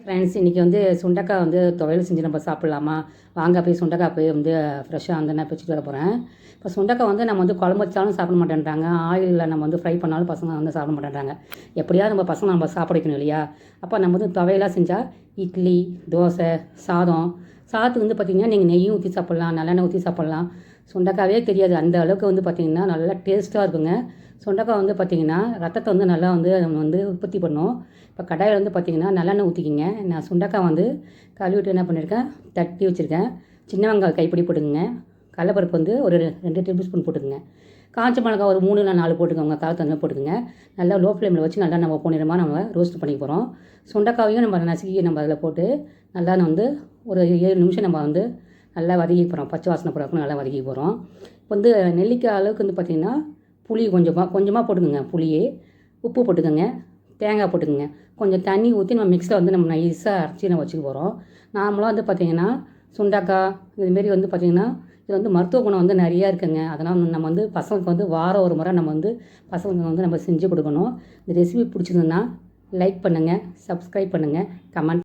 Friends, இன்றைக்கி வந்து சுண்டக்காய் வந்து துவையல் செஞ்சு நம்ம சாப்பிட்லாமா? வாங்க போய் சுண்டக்காய் போய் வந்து ஃப்ரெஷ்ஷாக வந்து நான் பிச்சுட்டு வர போகிறேன். இப்போ சுண்டக்காய் வந்து நம்ம வந்து குழம்பு வச்சாலும் சாப்பிட மாட்டேன்றாங்க. ஆயிலில் நம்ம வந்து ஃப்ரை பண்ணாலும் பசங்க வந்து சாப்பிட மாட்டேன்றாங்க. எப்படியாவது நம்ம பசங்க நம்ம சாப்பிட வைக்கணும் இல்லையா? அப்போ நம்ம வந்து துவையலாக செஞ்சால் இட்லி, தோசை, சாதத்துக்கு வந்து பார்த்திங்கன்னா நீங்கள் நெய்யும் ஊற்றி சாப்பிட்லாம், நல்லெண்ணெய் ஊற்றி சாப்பிட்லாம். சுண்டக்காவே தெரியாது, அந்த அளவுக்கு வந்து பார்த்திங்கன்னா நல்லா டேஸ்ட்டாக இருக்குங்க. சுண்டக்காய் வந்து பார்த்திங்கன்னா ரத்தத்தை வந்து நல்லா வந்து நம்ம வந்து உற்பத்தி பண்ணும். இப்போ கடாயில் வந்து பார்த்திங்கன்னா நல்லெண்ணெய் ஊற்றிக்கிங்க. நான் சுண்டக்காய் வந்து கழுவிட்டு என்ன பண்ணியிருக்கேன், தட்டி வச்சுருக்கேன். சின்ன வெங்காயம் கைப்பிடி போட்டுக்கோங்க. கடலப்பருப்பு வந்து ஒரு 2 டேபிள் ஸ்பூன் போட்டுக்கோங்க. காஞ்ச மிளகாய் ஒரு 3 இல்லை 4 போட்டுக்கோங்க. காரத்தன்மை போட்டுக்கோங்க. நல்லா லோ ஃப்ளேமில் வச்சு நல்லா நம்ம பொன்னிறமாக நம்ம ரோஸ்ட் பண்ணிக்க போகிறோம். சுண்டக்காவையும் நம்ம நசுக்கி நம்ம அதில் போட்டு நல்லா வந்து ஒரு 7 நிமிஷம் நம்ம வந்து நல்லா வதக்கி போகிறோம். பச்சை வாசனை போகிறப்ப நல்லா வதக்கி போகிறோம். இப்போ வந்து நெல்லிக்காய் அளவுக்கு வந்து பார்த்திங்கன்னா புளி கொஞ்சமாக போட்டுக்கோங்க. புளியே உப்பு போட்டுக்கோங்க, தேங்காய் போட்டுக்கோங்க. கொஞ்சம் தண்ணி ஊற்றி நம்ம மிக்ஸில் வந்து நம்ம நைஸாக அரைச்சி நம்ம வச்சுக்க போகிறோம். நார்மலாக வந்து பார்த்திங்கன்னா சுண்டக்காய் இதுமாரி வந்து பார்த்திங்கன்னா இது வந்து மருத்துவ குணம் வந்து நிறையா இருக்குங்க. அதனால் நம்ம வந்து பசங்களுக்கு வந்து வாரம் ஒரு முறை நம்ம வந்து பசங்களுக்கு வந்து நம்ம செஞ்சு கொடுக்கணும். இந்த ரெசிபி பிடிச்சிருந்ததுன்னா லைக் பண்ணுங்கள், சப்ஸ்கிரைப் பண்ணுங்கள், கமெண்ட்